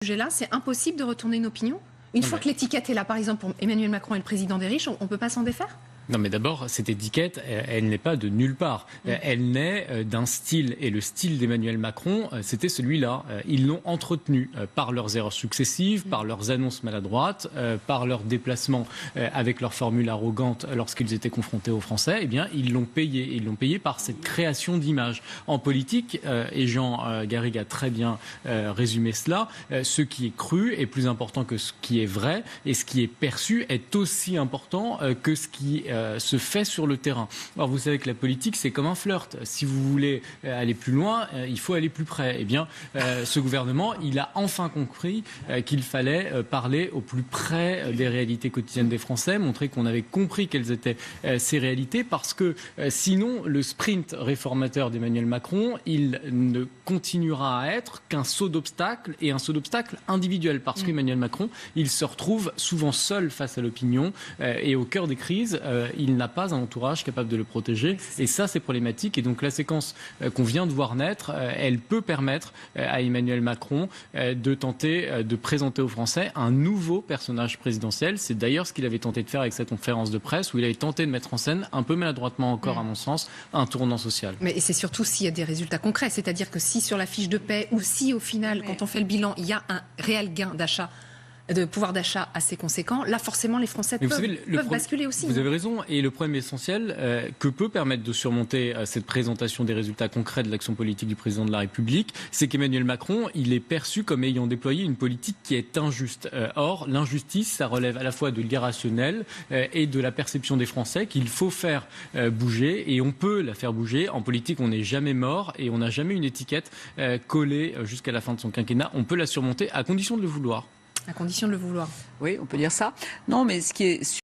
Sujet-là, c'est impossible de retourner une opinion. Une fois que l'étiquette est là, par exemple, pour Emmanuel Macron est le président des riches, on ne peut pas s'en défaire? Non, mais d'abord, cette étiquette, elle n'est pas de nulle part. Elle naît d'un style. Et le style d'Emmanuel Macron, c'était celui-là. Ils l'ont entretenu par leurs erreurs successives, par leurs annonces maladroites, par leurs déplacements avec leurs formules arrogantes lorsqu'ils étaient confrontés aux Français. Eh bien, ils l'ont payé. Et ils l'ont payé par cette création d'image. En politique, et Jean Garrigue a très bien résumé cela, ce qui est cru est plus important que ce qui est vrai. Et ce qui est perçu est aussi important que ce qui se fait sur le terrain. Alors vous savez que la politique, c'est comme un flirt. Si vous voulez aller plus loin, il faut aller plus près. Eh bien, ce gouvernement, il a enfin compris qu'il fallait parler au plus près des réalités quotidiennes des Français, montrer qu'on avait compris quelles étaient ces réalités, parce que sinon, le sprint réformateur d'Emmanuel Macron, il ne continuera à être qu'un saut d'obstacle, et un saut d'obstacle individuel, parce qu'Emmanuel Macron, il se retrouve souvent seul face à l'opinion, et au cœur des crises, il n'a pas un entourage capable de le protéger. Et ça, c'est problématique. Et donc la séquence qu'on vient de voir naître, elle peut permettre à Emmanuel Macron de tenter de présenter aux Français un nouveau personnage présidentiel. C'est d'ailleurs ce qu'il avait tenté de faire avec cette conférence de presse, où il avait tenté de mettre en scène, un peu maladroitement encore à mon sens, un tournant social. Mais c'est surtout s'il y a des résultats concrets. C'est-à-dire que si sur la fiche de paie, ou si au final, quand on fait le bilan, il y a un réel gain d'achat, de pouvoir d'achat assez conséquent, là forcément les Français peuvent basculer aussi. Vous avez raison, et le problème essentiel que peut permettre de surmonter cette présentation des résultats concrets de l'action politique du président de la République, c'est qu'Emmanuel Macron, il est perçu comme ayant déployé une politique qui est injuste. Or, l'injustice, ça relève à la fois de l'irrationnel et de la perception des Français qu'il faut faire bouger, et on peut la faire bouger. En politique, on n'est jamais mort, et on n'a jamais une étiquette collée jusqu'à la fin de son quinquennat. On peut la surmonter à condition de le vouloir. À condition de le vouloir. Oui, on peut dire ça. Non, mais ce qui est